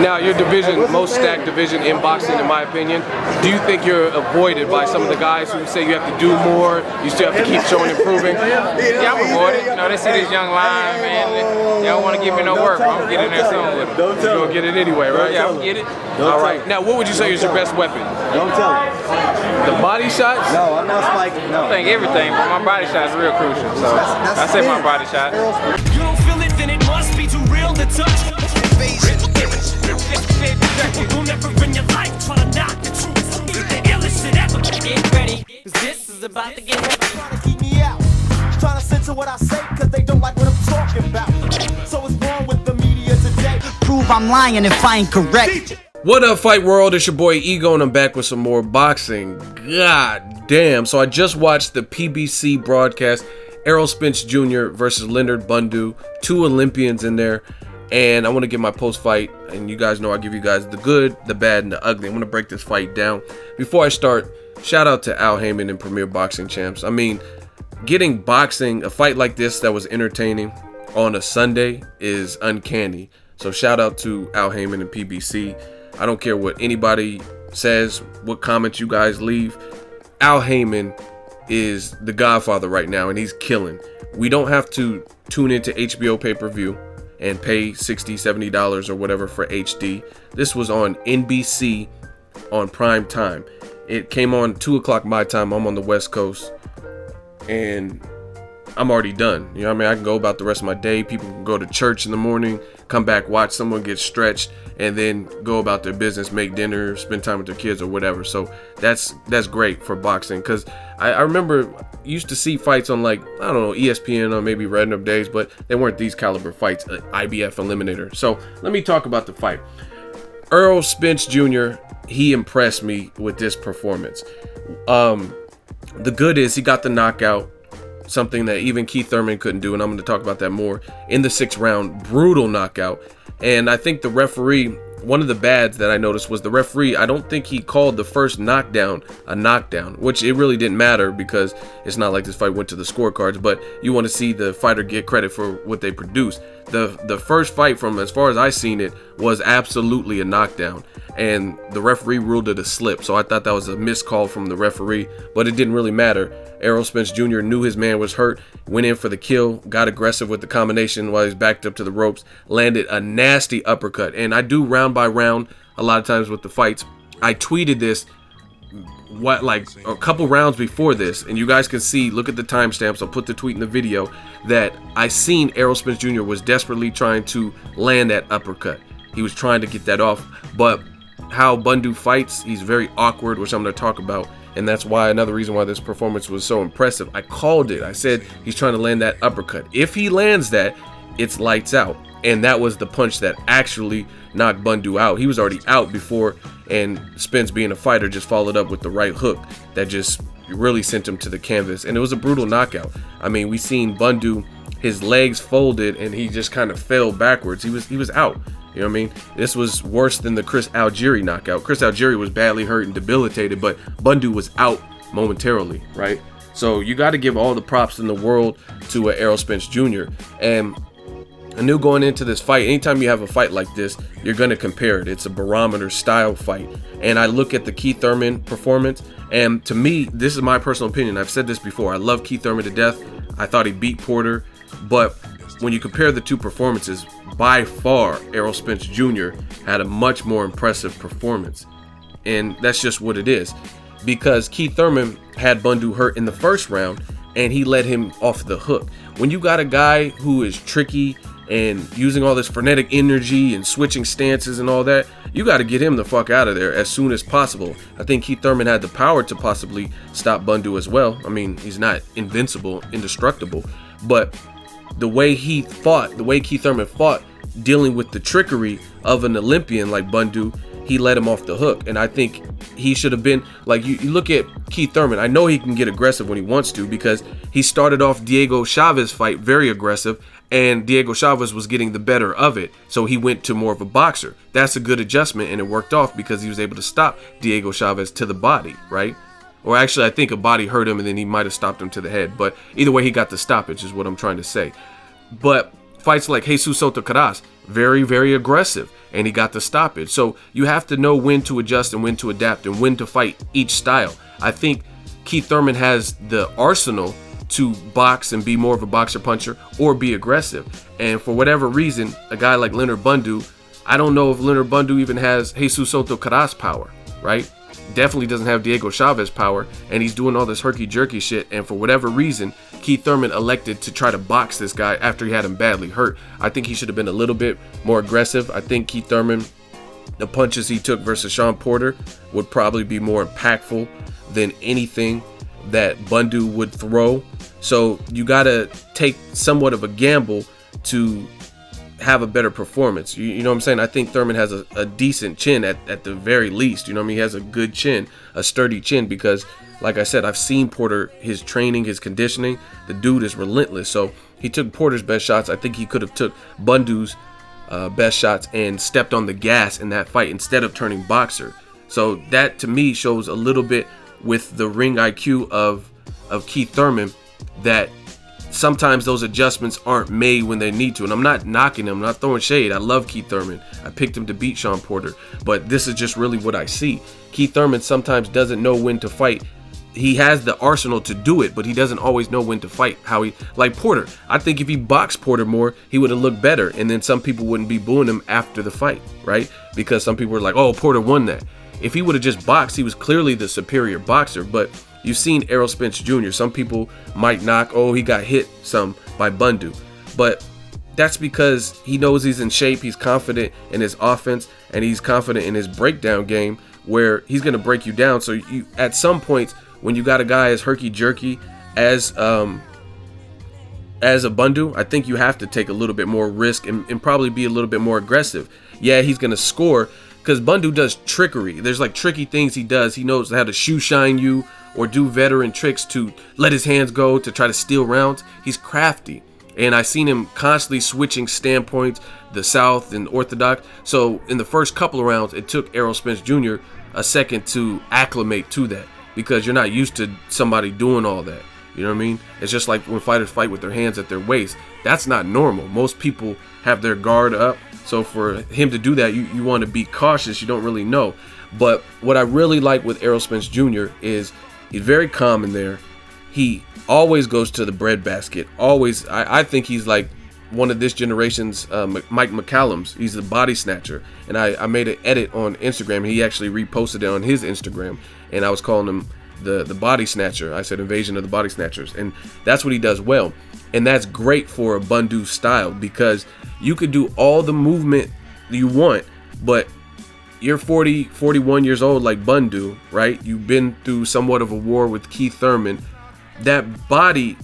Now, your division, most stacked division in boxing, in my opinion. Do you think you're avoided by some of the guys who say you have to do more, you still have to keep showing improving? Yeah, I'm avoided. You know, they see this young lion, man. They don't want to give me no work. I'm getting there soon with them. You're going to get it anyway, right? Yeah, I'm get it. All right. Now, what would you say is your best weapon? Don't tell him. The body shots? No, I'm not spiking. No. I think everything, but my body shot is real crucial. So I say my body shot. You don't feel it, then it must be too real to touch. You'll never in your life try to knock the truth. The illest shit ever. Get ready, 'cause this is about to get heavy. Trying to keep me out, trying to censor what I say, 'cause they don't like what I'm talking about. So what's wrong with the media today? Prove I'm lying if I ain't correct. What up, Fight World? It's your boy Ego, and I'm back with some more boxing. God damn. So I just watched the PBC broadcast, Errol Spence Jr. versus Leonard Bundu, two Olympians in there. And I want to get my post-fight, and you guys know I give you guys the good, the bad, and the ugly. I'm going to break this fight down. Before I start, shout out to Al Heyman and Premier Boxing Champs. I mean, getting boxing, a fight like this that was entertaining on a Sunday is uncanny. So shout out to Al Heyman and PBC. I don't care what anybody says, what comments you guys leave. Al Heyman is the godfather right now, and he's killing. We don't have to tune into HBO pay-per-view and pay $60, $70 or whatever for HD. This was on NBC on prime time. It came on 2 o'clock my time. I'm on the West Coast, and I'm already done. You know what I mean? I can go about the rest of my day. People can go to church in the morning, come back, watch someone get stretched, and then go about their business, make dinner, spend time with their kids or whatever. So that's great for boxing, because I remember used to see fights on, like, I don't know, ESPN or maybe random days, but they weren't these caliber fights, IBF Eliminator. So let me talk about the fight. Errol Spence Jr., he impressed me with this performance. The good is he got the knockout, something that even Keith Thurman couldn't do, and I'm going to talk about that more in the 6th round. Brutal knockout. And I think the referee, one of the bads that I noticed was the referee, I don't think he called the first knockdown a knockdown, which it really didn't matter because it's not like this fight went to the scorecards, but you want to see the fighter get credit for what they produced. The first fight, from as far as I seen it, was absolutely a knockdown, and the referee ruled it a slip. So I thought that was a missed call from the referee, but it didn't really matter. Errol Spence Jr. knew his man was hurt, went in for the kill, got aggressive with the combination while he's backed up to the ropes, landed a nasty uppercut. And I do round by round a lot of times with the fights. I tweeted this like a couple rounds before this, and you guys can see, look at the timestamps, I'll put the tweet in the video, that I seen Errol Spence Jr. was desperately trying to land that uppercut. He was trying to get that off, but how Bundu fights, he's very awkward, which I'm going to talk about, and that's why another reason why this performance was so impressive. I called it. I said he's trying to land that uppercut. If he lands that, it's lights out. And that was the punch that actually knocked Bundu out. He was already out before, and Spence, being a fighter, just followed up with the right hook that just really sent him to the canvas. And it was a brutal knockout. I mean, we seen Bundu, his legs folded, and he just kind of fell backwards. He was out. You know what I mean? This was worse than the Chris Algieri knockout. Chris Algieri was badly hurt and debilitated, but Bundu was out momentarily, right? So you got to give all the props in the world to Errol Spence Jr. And I knew going into this fight, anytime you have a fight like this, you're going to compare it. It's a barometer style fight. And I look at the Keith Thurman performance, and to me, this is my personal opinion. I've said this before. I love Keith Thurman to death. I thought he beat Porter. But when you compare the two performances, by far, Errol Spence Jr. had a much more impressive performance. And that's just what it is. Because Keith Thurman had Bundu hurt in the first round, and he let him off the hook. When you got a guy who is tricky and using all this frenetic energy and switching stances and all that, you got to get him the fuck out of there as soon as possible. I think Keith Thurman had the power to possibly stop Bundu as well. I mean, he's not invincible, indestructible, but the way he fought, the way Keith Thurman fought, dealing with the trickery of an Olympian like Bundu, he let him off the hook. And I think he should have been, like, you look at Keith Thurman, I know he can get aggressive when he wants to, because he started off Diego Chavez fight very aggressive, and Diego Chavez was getting the better of it, so he went to more of a boxer. That's a good adjustment, and it worked off because he was able to stop Diego Chavez to the body, right? Or actually, I think a body hurt him, and then he might have stopped him to the head, but either way, he got the stoppage is what I'm trying to say. But fights like Jesus Soto Caras, very, very aggressive, and he got the stoppage. So you have to know when to adjust and when to adapt and when to fight each style. I think Keith Thurman has the arsenal to box and be more of a boxer puncher or be aggressive. And for whatever reason, a guy like Leonard Bundu, I don't know if Leonard Bundu even has Jesus Soto Caras power, right? Definitely doesn't have Diego Chavez power, and he's doing all this herky-jerky shit, and for whatever reason, Keith Thurman elected to try to box this guy after he had him badly hurt. I think he should have been a little bit more aggressive. I think Keith Thurman, the punches he took versus Sean Porter would probably be more impactful than anything that Bundu would throw. So you gotta take somewhat of a gamble to have a better performance. You know what I'm saying? I think Thurman has a decent chin at the very least. You know what I mean? He has a good chin, a sturdy chin, because like I said, I've seen Porter, his training, his conditioning. The dude is relentless. So he took Porter's best shots. I think he could have took Bundu's best shots and stepped on the gas in that fight instead of turning boxer. So that to me shows a little bit with the ring IQ of Keith Thurman, that sometimes those adjustments aren't made when they need to. And I'm not knocking him, I'm not throwing shade. I love Keith Thurman. I picked him to beat Sean Porter, but this is just really what I see. Keith Thurman sometimes doesn't know when to fight. He has the arsenal to do it, but he doesn't always know when to fight. Like Porter, I think if he boxed Porter more, he would have looked better, and then some people wouldn't be booing him after the fight, right? Because some people were like, oh, Porter won that. If he would have just boxed, he was clearly the superior boxer. But you've seen Errol Spence Jr. Some people might knock, oh, he got hit some by Bundu. But that's because he knows he's in shape, he's confident in his offense, and he's confident in his breakdown game, where he's going to break you down. So you, at some points, when you got a guy as herky-jerky as a Bundu, I think you have to take a little bit more risk and probably be a little bit more aggressive. Yeah, he's going to score, because Bundu does trickery. There's like tricky things he does. He knows how to shoe shine you or do veteran tricks to let his hands go to try to steal rounds. He's crafty. And I've seen him constantly switching standpoints, the South and Orthodox. So in the first couple of rounds, it took Errol Spence Jr. a second to acclimate to that, because you're not used to somebody doing all that. You know what I mean? It's just like when fighters fight with their hands at their waist. That's not normal. Most people have their guard up. So for him to do that, you want to be cautious. You don't really know. But what I really like with Errol Spence Jr. is he's very calm in there. He always goes to the breadbasket. Always. I think he's like one of this generation's Mike McCallum's. He's a body snatcher. And I made an edit on Instagram, and he actually reposted it on his Instagram. And I was calling him the body snatcher. I said invasion of the body snatchers. And that's what he does well. And that's great for a Bundu style, because you could do all the movement you want, but you're 40, 41 years old like Bundu, right? You've been through somewhat of a war with Keith Thurman. That body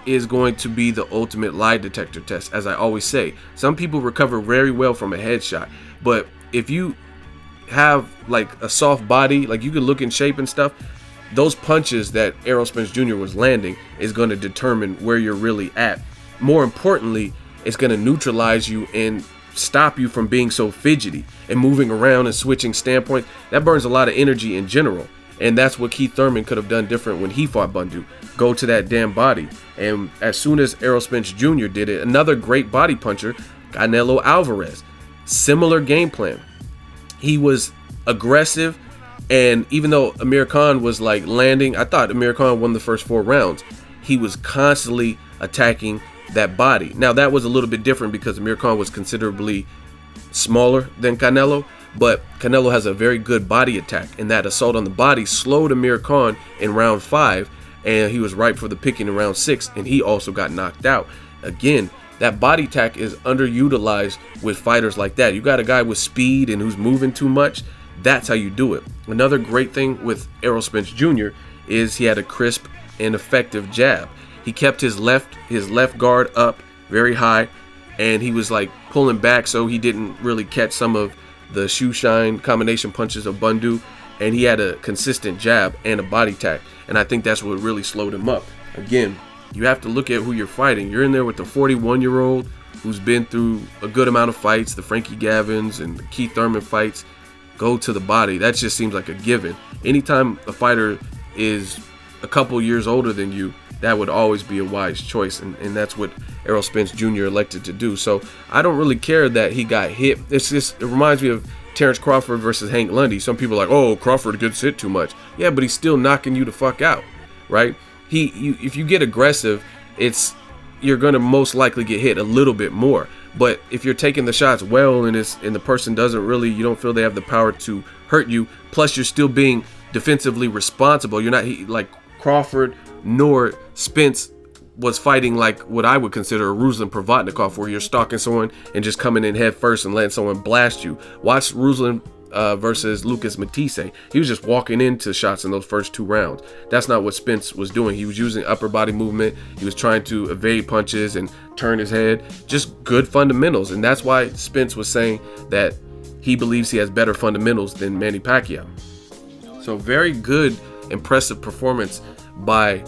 is going to be the ultimate lie detector test, as I always say. Some people recover very well from a headshot, but if you have like a soft body, like you can look in shape and stuff, those punches that Errol Spence Jr. was landing is going to determine where you're really at. More importantly, it's going to neutralize you and stop you from being so fidgety and moving around and switching standpoints. That burns a lot of energy in general. And that's what Keith Thurman could have done different when he fought Bundu. Go to that damn body. And as soon as Errol Spence Jr. did it, another great body puncher, Canelo Alvarez. Similar game plan. He was aggressive. And even though Amir Khan was like landing, I thought Amir Khan won the first 4 rounds. He was constantly attacking that body. Now that was a little bit different because Amir Khan was considerably smaller than Canelo, but Canelo has a very good body attack, and that assault on the body slowed Amir Khan in round 5, and he was ripe for the picking in round 6, and he also got knocked out. Again, that body attack is underutilized with fighters like that. You got a guy with speed and who's moving too much. That's how you do it. Another great thing with Errol Spence Jr. is he had a crisp and effective jab. He kept his left guard up very high, and he was like pulling back so he didn't really catch some of the shoe shine combination punches of Bundu, and he had a consistent jab and a body attack, and I think that's what really slowed him up. Again, you have to look at who you're fighting. You're in there with the 41-year-old who's been through a good amount of fights, the Frankie Gavins and the Keith Thurman fights. Go to the body. That just seems like a given. Anytime a fighter is a couple years older than you, that would always be a wise choice, and that's what Errol Spence Jr. elected to do. So I don't really care that he got hit. It reminds me of Terrence Crawford versus Hank Lundy. Some people are like, oh, Crawford gets hit too much. Yeah, but he's still knocking you the fuck out, right? If you get aggressive, you're gonna most likely get hit a little bit more. But if you're taking the shots well, and the person you don't feel they have the power to hurt you, plus you're still being defensively responsible. You're not like Crawford nor Spence was fighting like what I would consider a Ruslan Provodnikov, where you're stalking someone and just coming in head first and letting someone blast you. Watch Ruslan versus Lucas Matisse. He was just walking into shots in those first 2 rounds. That's not what Spence was doing. He was using upper body movement. He was trying to evade punches and turn his head. Just good fundamentals. And that's why Spence was saying that he believes he has better fundamentals than Manny Pacquiao. So very good, impressive performance by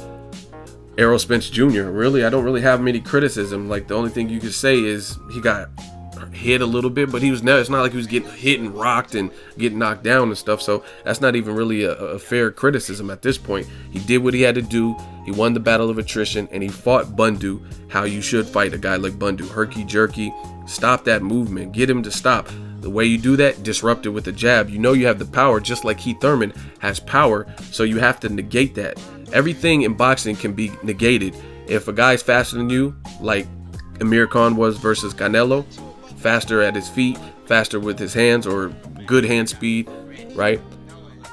Errol Spence Jr. Really, I don't really have many criticism. Like, the only thing you could say is he got hit a little bit, but it's not like he was getting hit and rocked and getting knocked down and stuff. So that's not even really a fair criticism at this point. He did what he had to do. He won the battle of attrition, and he fought Bundu how you should fight a guy like Bundu. Herky jerky, stop that movement, get him to stop. The way you do that, disrupt it with a jab. You know you have the power, just like Keith Thurman has power, so you have to negate that. Everything in boxing can be negated. If a guy's faster than you, like Amir Khan was versus Canelo, faster at his feet, faster with his hands, or good hand speed, right?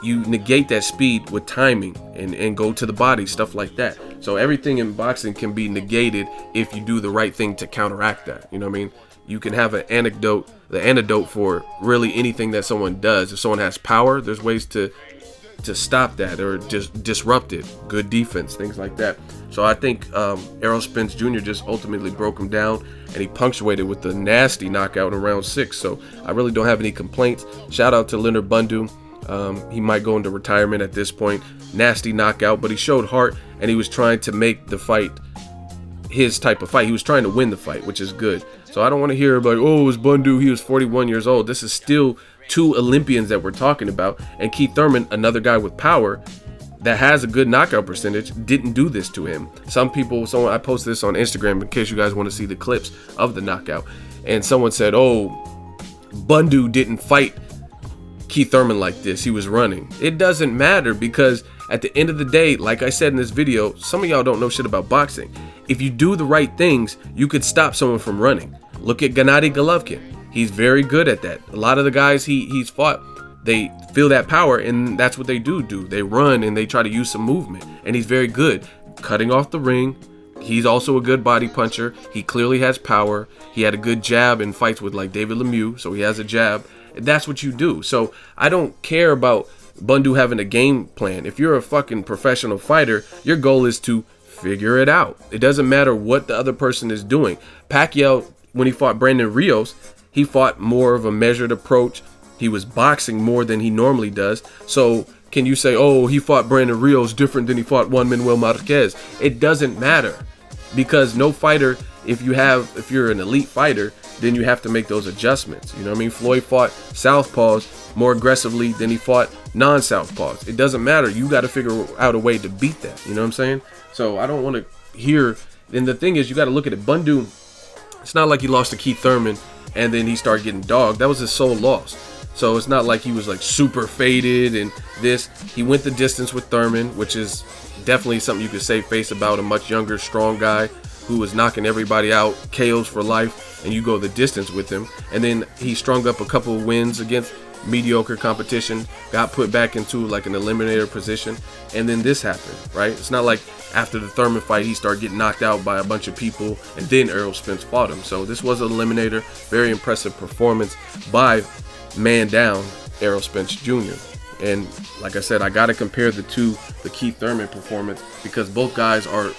You negate that speed with timing and go to the body, stuff like that. So everything in boxing can be negated if you do the right thing to counteract that. You know what I mean? You can have the antidote for really anything that someone does. If someone has power, there's ways to stop that or just disrupt it. Good defense, things like that. So I think Errol Spence Jr. just ultimately broke him down, and he punctuated with a nasty knockout in round 6. So I really don't have any complaints. Shout out to Leonard Bundu. He might go into retirement at this point. Nasty knockout, but he showed heart, and he was trying to make the fight his type of fight. He was trying to win the fight, which is good. So I don't want to hear about, oh, it was Bundu, he was 41 years old. This is still 2 Olympians that we're talking about. And Keith Thurman, another guy with power that has a good knockout percentage, didn't do this to him. I posted this on Instagram in case you guys want to see the clips of the knockout. And someone said, oh, Bundu didn't fight Keith Thurman like this. He was running. It doesn't matter, because at the end of the day, like I said in this video, some of y'all don't know shit about boxing. If you do the right things, you could stop someone from running. Look at Gennady Golovkin. He's very good at that. A lot of the guys he's fought, they feel that power, and that's what they do. They run and they try to use some movement, and he's very good cutting off the ring. He's also a good body puncher. He clearly has power. He had a good jab in fights with like David Lemieux, so he has a jab. That's what you do. So I don't care about Bundu having a game plan. If you're a fucking professional fighter, your goal is to figure it out. It doesn't matter what the other person is doing. Pacquiao, when he fought Brandon Rios, he fought more of a measured approach. He was boxing more than he normally does. So can you say, oh, he fought Brandon Rios different than he fought Juan Manuel Marquez? It doesn't matter, because no fighter, if you're an elite fighter, then you have to make those adjustments. You know what I mean? Floyd fought southpaws more aggressively than he fought non-southpaws. It doesn't matter. You got to figure out a way to beat that. You know what I'm saying? So I don't want to hear. And the thing is, you got to look at it. Bundu, it's not like he lost to Keith Thurman and then he started getting dogged. That was his sole loss. So it's not like he was like super faded and this. He went the distance with Thurman, which is definitely something you could save face about. A much younger, strong guy who was knocking everybody out, KOs for life, and you go the distance with him. And then he strung up a couple of wins against mediocre competition, got put back into like an eliminator position, and then this happened, right? It's not like after the Thurman fight he started getting knocked out by a bunch of people and then Errol Spence fought him. So this was an eliminator. Very impressive performance by man down Errol Spence Jr. And like I said, I got to compare the Keith Thurman performance, because both guys are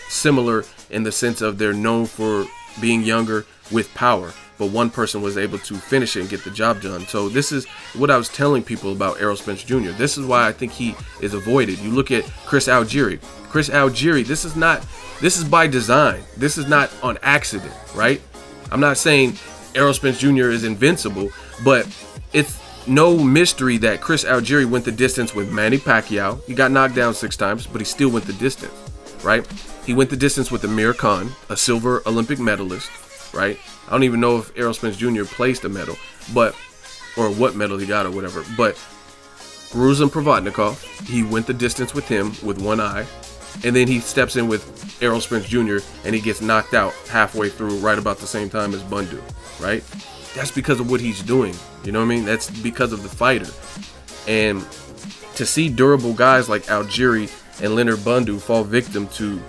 similar in the sense of they're known for being younger with power, but one person was able to finish it and get the job done. So this is what I was telling people about Errol Spence Jr. This is why I think he is avoided. You look at Chris Algieri. This is by design. This is not on accident, right? I'm not saying Errol Spence Jr. is invincible, but it's no mystery that Chris Algieri went the distance with Manny Pacquiao. He got knocked down 6 times, but he still went the distance. right? He went the distance with Amir Khan, a silver Olympic medalist, right? I don't even know if Errol Spence Jr. placed a medal, but, or what medal he got or whatever, but Gruzin Provodnikov, he went the distance with him with one eye, and then he steps in with Errol Spence Jr. and he gets knocked out halfway through right about the same time as Bundu, right? That's because of what he's doing, you know what I mean? That's because of the fighter. And to see durable guys like Algieri and Leonard Bundu fall victim to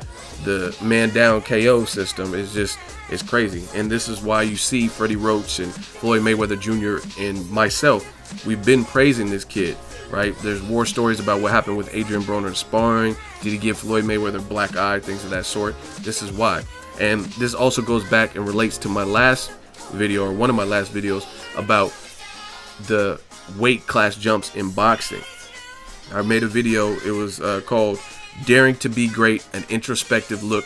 the man down KO system is just, it's crazy. And this is why you see Freddie Roach and Floyd Mayweather Jr. and myself, we've been praising this kid, right? There's war stories about what happened with Adrian Broner sparring. Did he give Floyd Mayweather a black eye? Things of that sort. This is why. And this also goes back and relates to my last video, or one of my last videos, about the weight class jumps in boxing. I made a video, it was called Daring to Be Great, an introspective look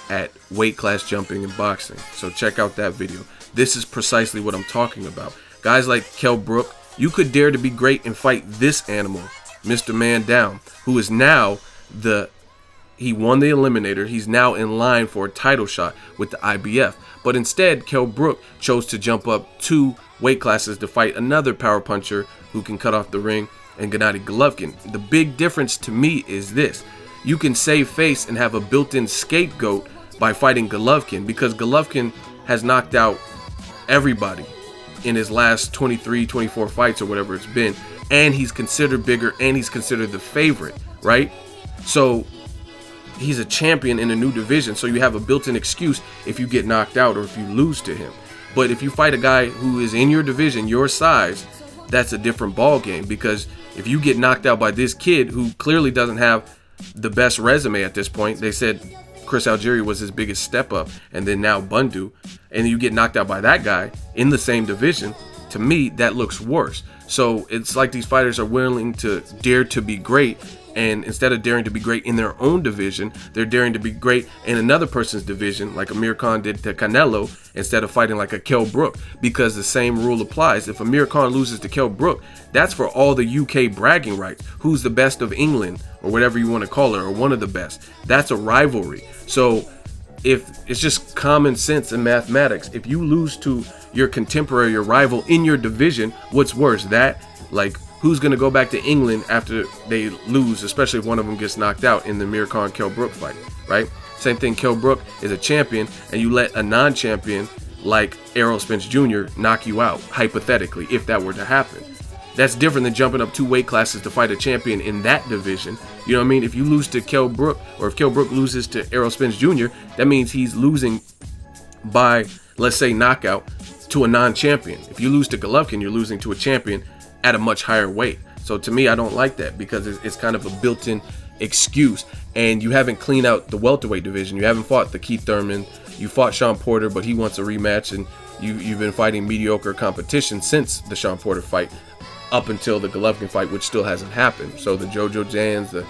at weight class jumping in boxing. So check out that video. This is precisely what I'm talking about. Guys like Kell Brook, you could dare to be great and fight this animal, Mr. Man Down, who is now he won the Eliminator. He's now in line for a title shot with the IBF. But instead, Kell Brook chose to jump up 2 weight classes to fight another power puncher who can cut off the ring, and Gennady Golovkin. The big difference to me is this. You can save face and have a built-in scapegoat by fighting Golovkin, because Golovkin has knocked out everybody in his last 23, 24 fights or whatever it's been, and he's considered bigger, and he's considered the favorite, right? So he's a champion in a new division, so you have a built-in excuse if you get knocked out or if you lose to him. But if you fight a guy who is in your division, your size, that's a different ball game, because if you get knocked out by this kid who clearly doesn't have the best resume at this point, they said Chris Algieri was his biggest step up, and then now Bundu, and you get knocked out by that guy in the same division, to me, that looks worse. So it's like these fighters are willing to dare to be great, and instead of daring to be great in their own division, they're daring to be great in another person's division, like Amir Khan did to Canelo, instead of fighting like a Kell Brook, because the same rule applies. If Amir Khan loses to Kell Brook, that's for all the UK bragging rights. Who's the best of England, or whatever you want to call it, or one of the best. That's a rivalry. So if it's just common sense and mathematics, if you lose to your contemporary, your rival in your division, what's worse? That, like, who's going to go back to England after they lose, especially if one of them gets knocked out in the Amir Khan Kell Brook fight, right? Same thing, Kell Brook is a champion, and you let a non-champion like Errol Spence Jr. knock you out, hypothetically, if that were to happen. That's different than jumping up 2 weight classes to fight a champion in that division. You know what I mean? If you lose to Kell Brook, or if Kell Brook loses to Errol Spence Jr., that means he's losing by, let's say, knockout to a non-champion. If you lose to Golovkin, you're losing to a champion at a much higher weight. So to me, I don't like that, because it's kind of a built-in excuse. And you haven't cleaned out the welterweight division. You haven't fought the Keith Thurman. You fought Sean Porter, but he wants a rematch, and you've been fighting mediocre competition since the Sean Porter fight up until the Golovkin fight, which still hasn't happened. So the Jojo Jans, the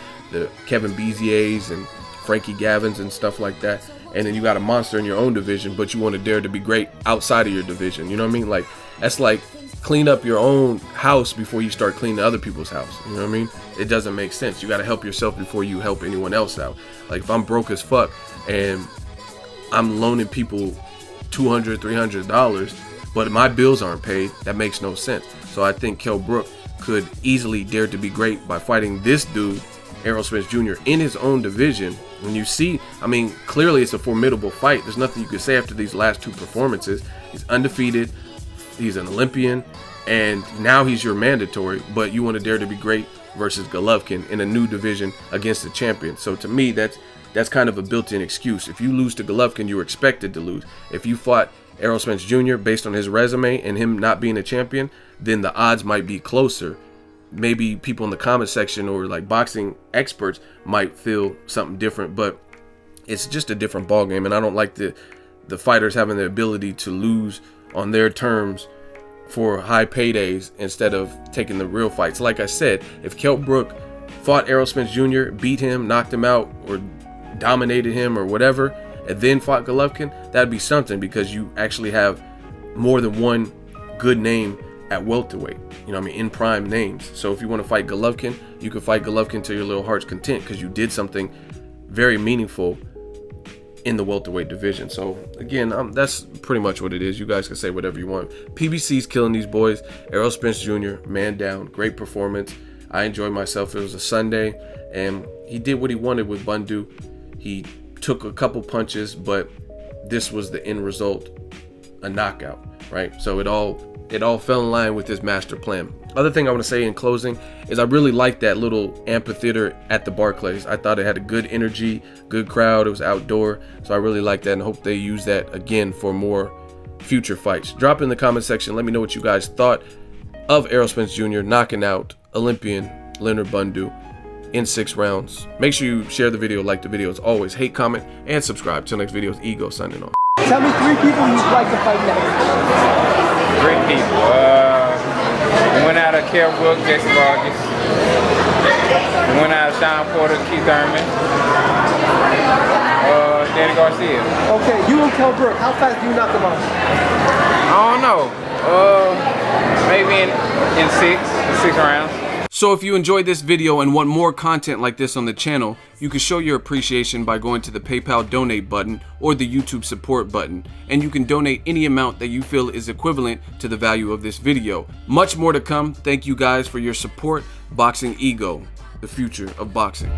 Kevin Beziers and Frankie Gavins and stuff like that. And then you got a monster in your own division, but you want to dare to be great outside of your division. You know what I mean? Like, that's like clean up your own house before you start cleaning other people's house. You know what I mean? It doesn't make sense. You got to help yourself before you help anyone else out. Like, if I'm broke as fuck and I'm loaning people $200, $300, but my bills aren't paid, that makes no sense. So I think Kell Brook could easily dare to be great by fighting this dude, Errol Spence Jr., in his own division. When you see, I mean, clearly it's a formidable fight. There's nothing you could say after these last 2 performances. He's undefeated, he's an Olympian, and now he's your mandatory, but you want to dare to be great versus Golovkin in a new division against the champion. So to me, that's kind of a built-in excuse. If you lose to Golovkin, you were expected to lose. If you fought Errol Spence Jr. based on his resume and him not being a champion, then the odds might be closer. Maybe people in the comment section or like boxing experts might feel something different, but it's just a different ball game. And I don't like the fighters having the ability to lose on their terms for high paydays instead of taking the real fights. Like I said, if Kell Brook fought Errol Spence Jr., beat him, knocked him out, or dominated him or whatever, and then fought Golovkin, that'd be something, because you actually have more than one good name at welterweight, you know what I mean, in prime names. So if you want to fight Golovkin, you can fight Golovkin to your little heart's content, because you did something very meaningful in the welterweight division. So again, that's pretty much what it is. You guys can say whatever you want. PBC's killing these boys. Errol Spence Jr., man down, great performance. I enjoyed myself. It was a Sunday, and he did what he wanted with Bundu. He took a couple punches, but this was the end result, a knockout, right? So it all fell in line with his master plan. Other thing I want to say in closing is I really liked that little amphitheater at the Barclays. I thought it had a good energy, good crowd. It was outdoor, so I really like that, and hope they use that again for more future fights. Drop in the comment section. Let me know what you guys thought of Errol Spence Jr. knocking out Olympian Leonard Bundu in 6 rounds. Make sure you share the video, like the video as always, hate, comment, and subscribe. Till next video, it's Ego signing off. Tell me 3 people you'd like to fight next. 3 people. We went out of Kell Brook, Jason Vargas. We went out of Sean Porter, Keith Thurman. Danny Garcia. Okay, you and Kell Brook, how fast do you knock them out? I don't know. Maybe in 6 rounds. So if you enjoyed this video and want more content like this on the channel, you can show your appreciation by going to the PayPal donate button or the YouTube support button, and you can donate any amount that you feel is equivalent to the value of this video. Much more to come. Thank you guys for your support. Boxing Ego, the future of boxing.